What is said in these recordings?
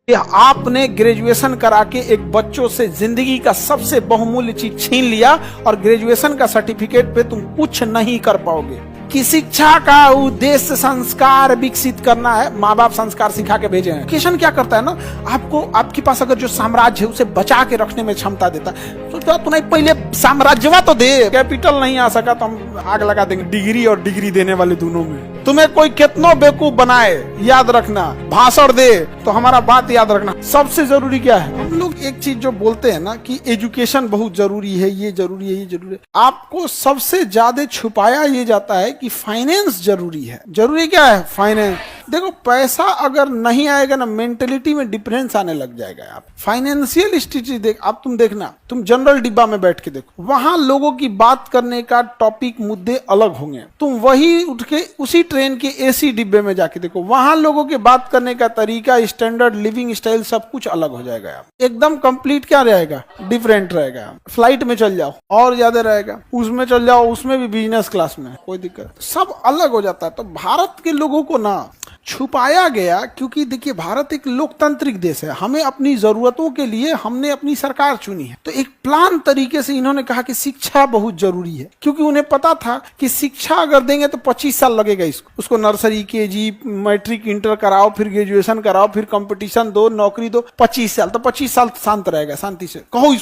कि आपने ग्रेजुएशन करा के एक बच्चों से जिंदगी का सबसे बहुमूल्य चीज छीन लिया और ग्रेजुएशन का सर्टिफिकेट पे तुम कुछ नहीं कर पाओगे। कि शिक्षा का उद्देश्य संस्कार विकसित करना है, माँ बाप संस्कार सिखा के भेजे हैं। एजुकेशन क्या करता है ना, आपको आपके पास अगर जो साम्राज्य है उसे बचा के रखने में क्षमता देता है। तो तुम्हें पहले साम्राज्यवा तो दे, कैपिटल नहीं आ सका तो हम आग लगा देंगे डिग्री और डिग्री देने वाले दोनों में। तुम्हें कोई कितनो बेवकूफ बनाए, याद रखना, भाषण दे तो हमारा बात याद रखना। सबसे जरूरी क्या है, हम लोग एक चीज जो बोलते हैं ना कि एजुकेशन बहुत जरूरी है, ये जरूरी है, ये जरूरी है, आपको सबसे ज्यादा छुपाया ये जाता है कि फाइनेंस जरूरी है। जरूरी क्या है? फाइनेंस। देखो पैसा अगर नहीं आएगा ना, मेंटेलिटी में डिफरेंस आने लग जाएगा। आप फाइनेंशियल स्थिति देख, आप तुम देखना, तुम जनरल डिब्बा में बैठ के देखो, वहां लोगों की बात करने का टॉपिक मुद्दे अलग होंगे। तुम वही उठ के उसी ट्रेन के एसी डिब्बे में जाके देखो, वहां लोगों के बात करने का तरीका, स्टैंडर्ड लिविंग स्टाइल सब कुछ अलग हो जाएगा। आप एकदम कंप्लीट क्या रहेगा? डिफरेंट रहेगा। फ्लाइट में चल जाओ और ज्यादा रहेगा, उसमें चल जाओ, उसमें भी बिजनेस क्लास में, कोई दिक्कत, सब अलग हो जाता है। तो भारत के लोगों को ना छुपाया गया, क्योंकि देखिए भारत एक लोकतांत्रिक देश है, हमें अपनी जरूरतों के लिए हमने अपनी सरकार चुनी है। तो एक प्लान तरीके से इन्होंने कहा कि शिक्षा बहुत जरूरी है, क्योंकि उन्हें पता था कि शिक्षा अगर देंगे तो 25 साल लगेगा उसको नर्सरी केजी मैट्रिक इंटर कराओ, फिर ग्रेजुएशन कराओ, फिर कंपटीशन दो, नौकरी दो, 25 साल। तो 25 साल शांत रहेगा, शांति से कहो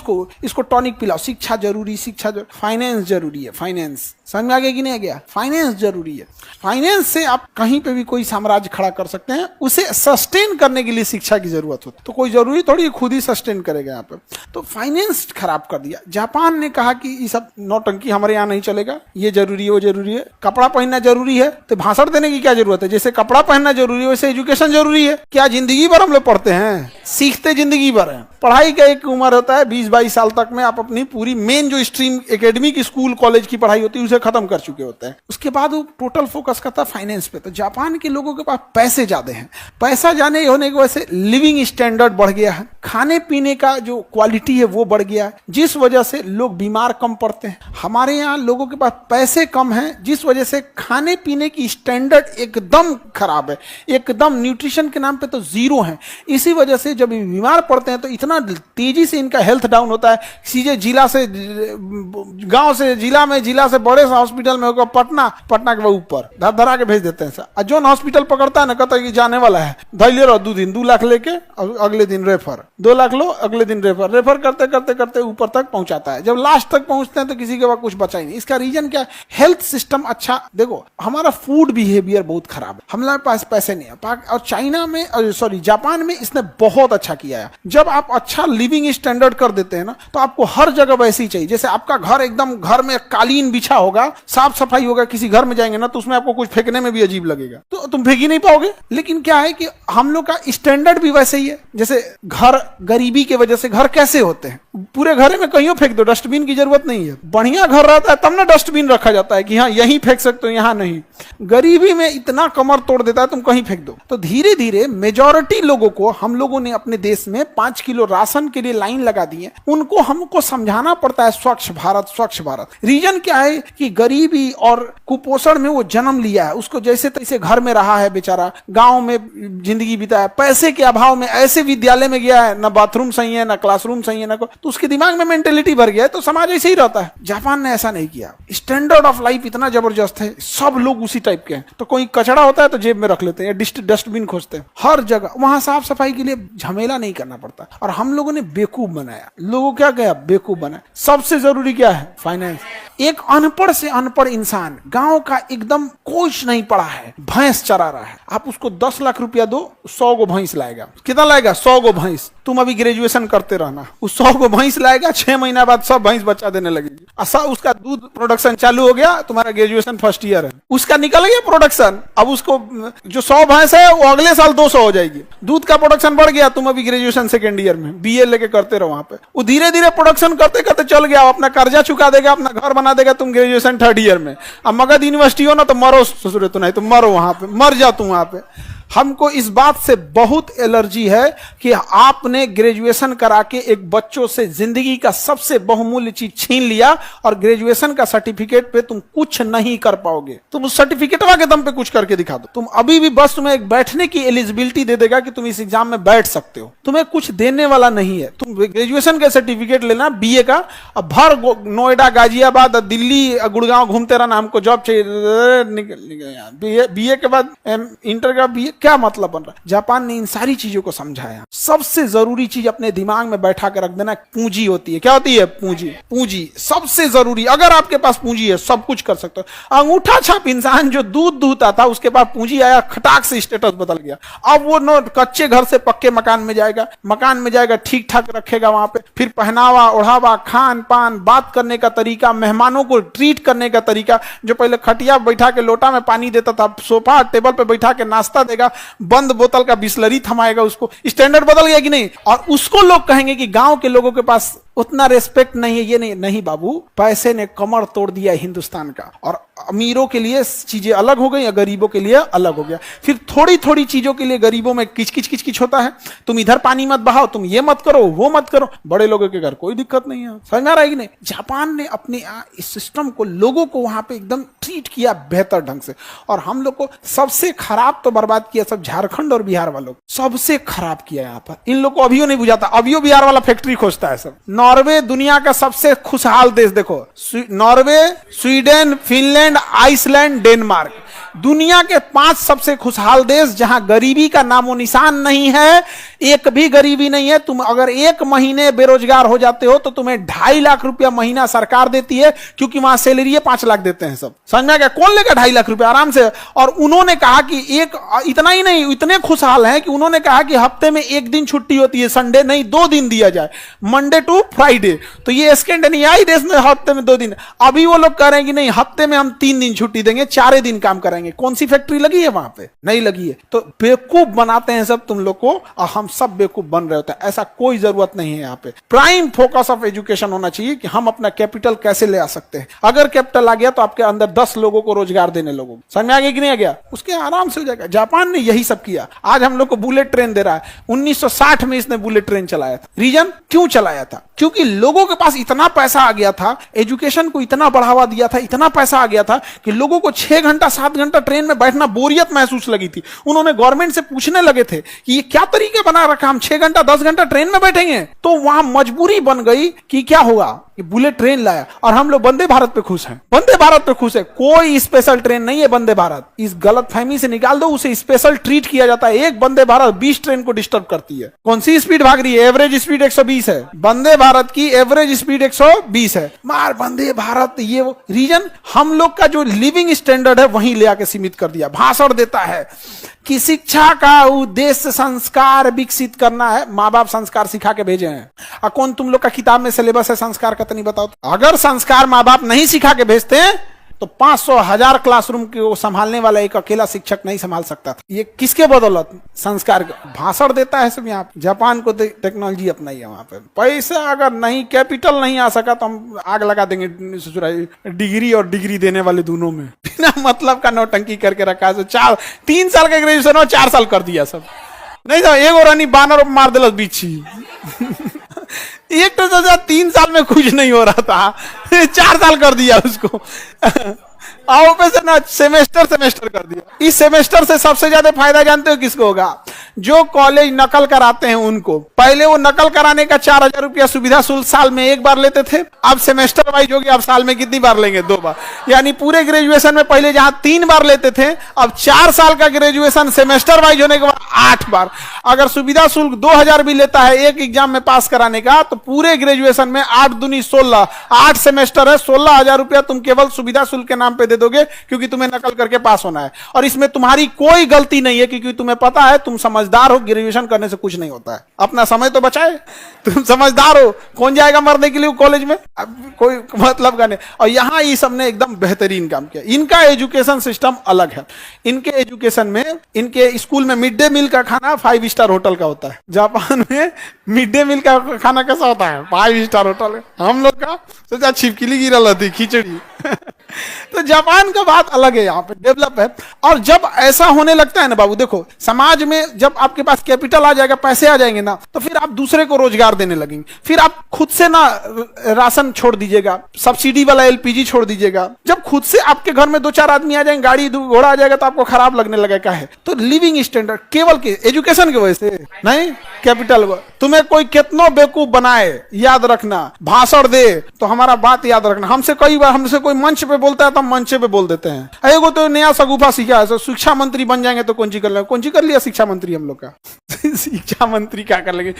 इसको टॉनिक पिलाओ, शिक्षा जरूरी, शिक्षा जरूरी, फाइनेंस जरूरी है। फाइनेंस समझ में आ गया कि नहीं आ गया? फाइनेंस जरूरी है। फाइनेंस से आप कहीं पे भी कोई साम्राज्य खड़ा कर सकते हैं। उसे सस्टेन करने के लिए शिक्षा की जरूरत होती है, तो कोई जरूरी थोड़ी खुद ही सस्टेन करेगा यहाँ पे। तो फाइनेंस खराब कर दिया। जापान ने कहा कि ये सब नौटंकी हमारे यहाँ नहीं चलेगा, ये जरूरी है, वो जरूरी है। कपड़ा पहनना जरूरी है तो भाषण देने की क्या जरूरत है? जैसे कपड़ा पहनना जरूरी है वैसे एजुकेशन जरूरी है। क्या जिंदगी भर हम लोग पढ़ते हैं? सीखते जिंदगी भर है। पढ़ाई का एक उम्र होता है 20-22 साल तक में आप अपनी पूरी मेन जो स्ट्रीम एकेडमिक स्कूल कॉलेज की पढ़ाई होती है उसे खत्म कर चुके होते हैं। उसके बाद वो टोटल फोकस करता है फाइनेंस पे। तो जापान के लोगों के पास पैसे ज्यादा हैं, पैसा जाने होने की वजह से लिविंग स्टैंडर्ड बढ़ गया है, खाने पीने का जो क्वालिटी है वो बढ़ गया है, जिस वजह से लोग बीमार कम पड़ते हैं। हमारे यहाँ लोगों के पास पैसे कम हैं, जिस वजह से खाने पीने की स्टैंडर्ड एकदम खराब है, एकदम न्यूट्रिशन के नाम पे तो जीरो है। इसी वजह से जब बीमार पड़ते हैं तो इतना तेजी से इनका हेल्थ डाउन होता है। सीधे जिला से गांव से जिला में, जिला से बड़े से हॉस्पिटल में होगा पटना, पटना के ऊपर धर धरा के भेज देते हैं सर। जोन हॉस्पिटल पकड़ता है ना, कहता है कि जाने वाला है, धैर्य रहो 2 दिन, 2 लाख लेके अगले दिन रेफर, 2 लाख लो अगले दिन रेफर, रेफर करते करते करते ऊपर तक पहुंचाता है। जब लास्ट तक पहुंचते हैं तो किसी के पास कुछ बचा ही नहीं। इसका रीजन क्या है? हेल्थ सिस्टम अच्छा, देखो हमारा फूड बिहेवियर बहुत खराब है, हमारे पास पैसे नहीं है। और चाइना में, सॉरी जापान में इसने बहुत अच्छा किया है। जब आप अच्छा लिविंग स्टैंडर्ड कर देते हैं ना, तो आपको हर जगह वैसे ही चाहिए। जैसे आपका घर एकदम, घर में कालीन बिछा होगा, साफ सफाई होगा, किसी घर में जाएंगे ना तो उसमें आपको कुछ फेंकने में भी अजीब लगेगा, तो तुम फेंक ही नहीं पाओगे। लेकिन क्या है कि हम लोग का स्टैंडर्ड भी वैसे ही है। जैसे घर, गरीबी की वजह से घर कैसे होते हैं, पूरे घर में कहीं फेंक दो, डस्टबिन की जरूरत नहीं है। बढ़िया घर रहता है तब ना डस्टबिन रखा जाता है कि हाँ यहीं फेंक सकते हो, यहाँ नहीं। गरीबी में इतना कमर तोड़ देता है, तुम कहीं फेंक दो। तो धीरे धीरे मेजॉरिटी लोगों को हम लोगों ने अपने देश में 5 किलो राशन के लिए लाइन लगा दी है। उनको हमको समझाना पड़ता है स्वच्छ भारत, स्वच्छ भारत। रीजन क्या है कि गरीबी और कुपोषण में वो जन्म लिया है, उसको जैसे तैसे घर में रहा है बेचारा, गांव में जिंदगी बिताया, पैसे के अभाव में ऐसे विद्यालय में गया है, ना बाथरूम सही है, ना क्लासरूम सही है, ना तो उसके दिमाग में मेंटेलिटी भर गया है, तो समाज ऐसे ही रहता है। जापान ने ऐसा नहीं किया। स्टैंडर्ड ऑफ लाइफ इतना जबरदस्त है, सब लोग उसी टाइप के हैं। तो कोई कचरा होता है तो जेब में रख लेते हैं, डस्टबिन खोजते हैं हर जगह। वहां साफ सफाई के लिए झमेला नहीं करना पड़ता। और हम लोगों ने बेवकूफ बनाया, लोगों क्या गया, बेवकूफ बनाया। सबसे जरूरी क्या है? फाइनेंस। एक अनपढ़ से अनपढ़ इंसान, गांव का एकदम कुछ नहीं पढ़ा है, भैंस चरा रहा है, आप उसको 10 लाख रुपया दो, 100 गो भैंस लाएगा। कितना लाएगा? 100 गो भैंस। तुम अभी ग्रेजुएशन करते रहना, उस 100 गो भैंस लाएगा, 6 महीना बाद सब भैंस बच्चा देने लगेगी। उसका दूध प्रोडक्शन चालू हो गया, तुम्हारा ग्रेजुएशन फर्स्ट ईयर है, उसका निकल गया प्रोडक्शन। अब उसको जो 100 भैंस है वो अगले साल 200 हो जाएगी। दूध का प्रोडक्शन बढ़ गया, तुम अभी ग्रेजुएशन सेकेंड ईयर में बीए लेके करते रहो। वहां पे वो धीरे धीरे प्रोडक्शन करते करते चल गया, अपना कर्जा चुका देगा, अपना घर बना देगा। तुम ग्रेजुएशन 3rd ईयर में, अब मगध यूनिवर्सिटी हो ना तो मरो ससुरे, तो नहीं तो मरो, वहां पे मर जा तुम वहां पे। हमको इस बात से बहुत एलर्जी है कि आपने ग्रेजुएशन करा के एक बच्चों से जिंदगी का सबसे बहुमूल्य चीज छीन लिया और ग्रेजुएशन का सर्टिफिकेट पे तुम कुछ नहीं कर पाओगे। तुम उस सर्टिफिकेटवा के दम पे कुछ करके दिखा दो। तुम अभी भी बस तुम्हें एक बैठने की एलिजिबिलिटी दे देगा कि तुम इस एग्जाम में बैठ सकते हो, तुम्हें कुछ देने वाला नहीं है। तुम ग्रेजुएशन का सर्टिफिकेट लेना बीए का, अब भर नोएडा, गाजियाबाद, दिल्ली, गुड़गांव घूमते रहना, हमको जॉब चाहिए। बीए के बाद इंटर का बीए, क्या मतलब बन रहा है? जापान ने इन सारी चीजों को समझाया। सबसे जरूरी चीज अपने दिमाग में बैठा के रख देना, पूंजी होती है। क्या होती है? पूंजी। पूंजी सबसे जरूरी। अगर आपके पास पूंजी है सब कुछ कर सकते हो। अंगूठा छाप इंसान जो दूध दूहता था, उसके पास पूंजी आया, खटाक से स्टेटस बदल गया। अब वो नो कच्चे घर से पक्के मकान में जाएगा, ठीक ठाक रखेगा वहां पे, फिर पहनावा ओढ़ावा, खान पान, बात करने का तरीका, मेहमानों को ट्रीट करने का तरीका, जो पहले खटिया बैठा के लोटा में पानी देता था, सोफा टेबल पे बैठा के नाश्ता देगा, बंद बोतल का बिस्लरी थमाएगा, उसको स्टैंडर्ड बदल गया कि नहीं? और उसको लोग कहेंगे कि गांव के लोगों के पास उतना रेस्पेक्ट नहीं है, ये नहीं बाबू, पैसे ने कमर तोड़ दिया हिंदुस्तान का। और अमीरों के लिए चीजें अलग हो गई, गरीबों के लिए अलग हो गया। फिर थोड़ी थोड़ी चीजों के लिए गरीबों में किच होता है। तुम इधर पानी मत बहाओ, तुम ये मत करो, वो मत करो। बड़े लोगों के घर कोई दिक्कत नहीं है। समझ में आ रहा है कि नहीं? जापान ने अपने इस सिस्टम को, लोगों को वहां पे एकदम ट्रीट किया बेहतर ढंग से। और हम लोग को सबसे खराब तो बर्बाद किया सब झारखंड और बिहार वालों, सबसे खराब किया यहाँ पर। इन लोग को अभियो नहीं बुझाता, अभियो बिहार वाला फैक्ट्री खोजता है सब। नॉर्वे दुनिया का सबसे खुशहाल देश, देखो, Norway, Sweden, Finland, Iceland, Denmark, दुनिया के 5 सबसे खुशहाल देश जहां गरीबी का नामो निशान नहीं है, एक भी गरीबी नहीं है। तुम अगर 1 महीने बेरोजगार हो जाते हो तो तुम्हें 2.5 लाख रुपया महीना सरकार देती है, क्योंकि वहां सैलरी 5 लाख देते हैं सब। समझ में आ गया? कौन लेगा 2.5 लाख रुपया आराम से? और उन्होंने कहा कि इतना ही नहीं, इतने खुशहाल हैं कि उन्होंने कहा कि हफ्ते में 1 दिन छुट्टी होती है, संडे नहीं 2 दिन दिया जाए, मंडे टू फ्राइडे। तो ये स्कैंडिनेवियाई देश में हफ्ते में 2 दिन। अभी वो लोग कह रहे हैं कि नहीं, हफ्ते में हम 3 दिन छुट्टी देंगे, 4 दिन काम करेंगे। कौन सी फैक्ट्री लगी है वहां पे? नहीं लगी है। तो बेवकूफ बनाते हैं सब तुम लोग को, और हम सब बेवकूफ बन रहे होते हैं। ऐसा कोई जरूरत नहीं है। यहाँ पे प्राइम फोकस ऑफ एजुकेशन होना चाहिए कि हम अपना कैपिटल कैसे ले आ सकते हैं। अगर कैपिटल आ गया तो आपके अंदर 10 लोगों को रोजगार देने लोगों, समझ में आ गया कि नहीं आ गया? उसके आराम से हो जाएगा। जापान ने यही सब किया। आज हम लोग को बुलेट ट्रेन दे रहा है। 1960 में इसने बुलेट ट्रेन चलाया था। रीजन क्यों चलाया था? क्योंकि लोगों के पास इतना पैसा आ गया था, एजुकेशन को इतना बढ़ावा दिया था, इतना पैसा आ गया था कि लोगों को 6 घंटा 7 घंटा ट्रेन में बैठना बोरियत महसूस लगी थी। उन्होंने गवर्नमेंट से पूछने लगे थे कि ये क्या तरीके बना रखा, हम 6 घंटा 10 घंटा ट्रेन में बैठेंगे। तो वहां मजबूरी बन गई कि क्या होगा, कि बुलेट ट्रेन लाया। और हम लोग वंदे भारत पे खुश हैं। वंदे भारत पे खुश है। कोई स्पेशल ट्रेन नहीं है वंदे भारत। इस गलत फहमी से निकाल दो, उसे स्पेशल ट्रीट किया जाता है। एक वंदे भारत 20 ट्रेन को डिस्टर्ब करती है। कौन सी स्पीड भाग रही है? एवरेज स्पीड 120 है। वंदे भारत की एवरेज स्पीड 120 है। मार वंदे भारत, ये वो रीजन हम लोग का जो लिविंग स्टैंडर्ड है वहीं ले आके सीमित कर दिया। भाषण देता है कि शिक्षा का उद्देश्य संस्कार विकसित करना है। माँ बाप संस्कार सिखा के भेजे हैं। और कौन तुम लोग का किताब में सिलेबस है संस्कार का? तो नहीं बताओ। अगर संस्कार माँ बाप नहीं सिखा के भेजते हैं तो 500,000 क्लासरूम को संभालने वाला एक अकेला शिक्षक नहीं संभाल सकता था। ये किसके बदौलत? संस्कार। भाषण देता है सब। यहाँ जापान को टेक्नोलॉजी अपनाई है। वहां पे पैसा अगर नहीं, कैपिटल नहीं आ सका तो हम आग लगा देंगे डिग्री और डिग्री देने वाले दोनों में। बिना मतलब का नौटंकी करके रखा है। 3 साल का ग्रेजुएशन हो, 4 साल कर दिया सब। नहीं तो एक और रानी बानर मार दिल बीछी। एक तो 3 साल में कुछ नहीं हो रहा था, 4 साल कर दिया उसको। आओ पे से ना सेमेस्टर कर दिया। इस सेमेस्टर से सबसे ज्यादा फायदा जानते हो किसको होगा? जो कॉलेज नकल कराते हैं उनको। पहले वो नकल कराने का 4,000 रुपया सुविधा शुल्क साल में 1 बार लेते थे। अब सेमेस्टर वाइज हो गया। अब साल में कितनी बार लेंगे? 2 बार। यानी पूरे ग्रेजुएशन में पहले जहां 3 बार लेते थे, अब 4 साल का ग्रेजुएशन सेमेस्टर वाइज होने के बाद 8 बार। अगर सुविधा शुल्क 2,000 भी लेता है एक एग्जाम में पास कराने का, तो पूरे ग्रेजुएशन में 8 दूनी 16, 8 सेमेस्टर है। 16,000 रुपया तुम केवल सुविधा शुल्क के नाम पे दे दोगे, क्योंकि तुम्हें नकल करके पास होना है। और इसमें तुम्हारी कोई गलती नहीं है, क्योंकि तुम्हें पता है, तुम समझदार हो, ग्रेजुएशन करने से कुछ नहीं होता है। अपना समय तो बचाए। तुम समझदार हो। कौन जाएगा मरने के लिए कॉलेज में? अब कोई मतलब का नहीं। और यहां ये सबने एकदम बेहतरीन काम किया। इनका एजुकेशन सिस्टम अलग है। इनके एजुकेशन में, इनके स्कूल में मिड डे मील का खाना 5 स्टार होटल का होता है। जापान में मिड डे मील का खाना कैसा होता है? 5 स्टार होटल है। हम लोग का सोचा छिपकली गिरल थी, खिचड़ी। तो जापान का बात अलग है, यहाँ पे डेवलप है। और जब ऐसा होने लगता है ना बाबू, देखो समाज में जब आपके पास कैपिटल आ जाएगा, पैसे आ जाएंगे ना, तो फिर आप दूसरे को रोजगार देने लगेंगे। फिर आप खुद से ना राशन छोड़ दीजिएगा, सब्सिडी वाला एलपीजी छोड़ दीजिएगा। जब खुद से आपके घर में 2-4 आदमी आ जाएंगे, गाड़ी घोड़ा आ जाएगा, तो आपको खराब लगने लगेगा है। तो लिविंग स्टैंडर्ड केवल के एजुकेशन की वजह से नहीं, कैपिटल तुम्हें कोई कितनो बेवकूफ बनाए, याद रखना, भाषण दे तो हमारा बात याद रखना। हमसे कई बार हमसे कोई मंच पे बोलता है तो हम मंच पे बोल देते हैं, एगो तो नया सगुफा सीखा है, शिक्षा मंत्री बन जाएंगे तो कौन सी कर लेंगे, कौन सी कर लिया शिक्षा मंत्री हम लोग का। शिक्षा मंत्री क्या कर लेंगे।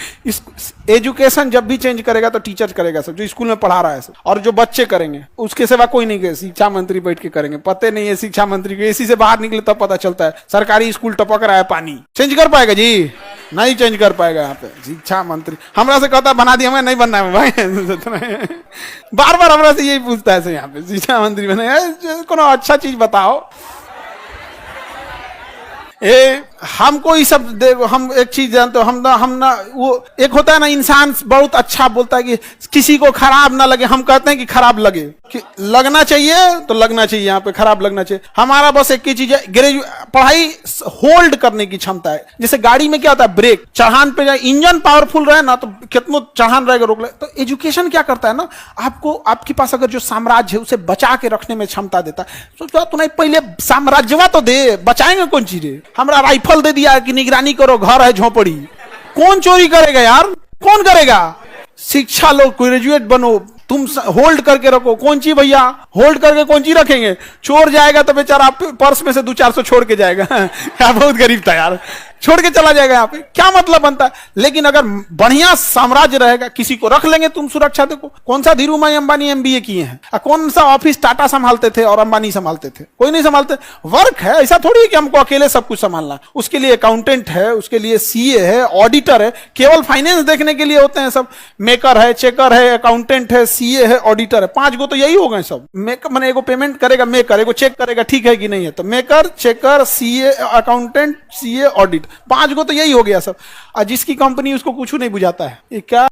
एजुकेशन जब भी चेंज करेगा तो टीचर करेगा सब, जो स्कूल में पढ़ा रहा है सब, और जो बच्चे करेंगे उसके सिवा कोई नहीं करेगा। शिक्षा मंत्री बैठ के करेंगे, पते नहीं है शिक्षा मंत्री को, एसी से बाहर निकले तब पता चलता है सरकारी स्कूल टपक रहा है पानी। चेंज कर पाएगा जी? नहीं चेंज कर पाएगा। यहाँ पे शिक्षा मंत्री हमरा से कहता बना दिया, हमें नहीं बनना है भाई। बार बार हमरा से यही पूछता है यहाँ पे, शिक्षा मंत्री बने, कोनो अच्छा चीज बताओ। हमको ये सब देखो, हम एक चीज जानते हो, हम ना वो एक होता है ना, इंसान बहुत अच्छा बोलता है कि किसी को खराब ना लगे, हम कहते हैं कि खराब लगे, कि लगना चाहिए तो लगना चाहिए, यहाँ पे खराब लगना चाहिए। हमारा बस एक ही चीज है, पढ़ाई होल्ड करने की क्षमता है। जैसे गाड़ी में क्या होता है, ब्रेक चढ़ान पे जाए, इंजन पावरफुल रहे ना तो कितना चढ़ान रहेगा रोक ले। तो एजुकेशन क्या करता है ना, आपको आपके पास अगर जो साम्राज्य है उसे बचा के रखने में क्षमता देता है। सोचो तू नहीं पहले साम्राज्यवा तो दे, बचाएंगे कौन चीज? हमरा राइफल दे दिया कि निगरानी करो, घर है झोपड़ी, कौन चोरी करेगा यार, कौन करेगा? शिक्षा लो, ग्रेजुएट बनो, तुम होल्ड करके रखो। कौन ची भैया होल्ड करके कौन ची रखेंगे? चोर जाएगा तो बेचारा पर्स में से 200-400 छोड़ के जाएगा। बहुत गरीब था यार, छोड़ के चला जाएगा। यहाँ पे क्या मतलब बनता है? लेकिन अगर बढ़िया साम्राज्य रहेगा, किसी को रख लेंगे तुम सुरक्षा। देखो कौन सा धीरूभाई अंबानी एमबीए किए हैं, कौन सा ऑफिस टाटा संभालते थे और अंबानी संभालते थे? कोई नहीं संभालते। वर्क है, ऐसा थोड़ी है कि हमको अकेले सब कुछ संभालना। उसके लिए अकाउंटेंट है, उसके लिए सीए है, ऑडिटर है। केवल फाइनेंस देखने के लिए होते हैं सब, मेकर है, चेकर है, अकाउंटेंट है, सीए है, ऑडिटर है। 5 गो तो यही हो गए सब। मेकर मैंने एगो पेमेंट करेगा, मेकर एगो चेक करेगा ठीक है कि नहीं है, तो maker, checker, CA, accountant, CA, audit, 5 गो तो यही हो गया सब। और जिसकी कंपनी उसको कुछ नहीं बुझाता है, ये क्या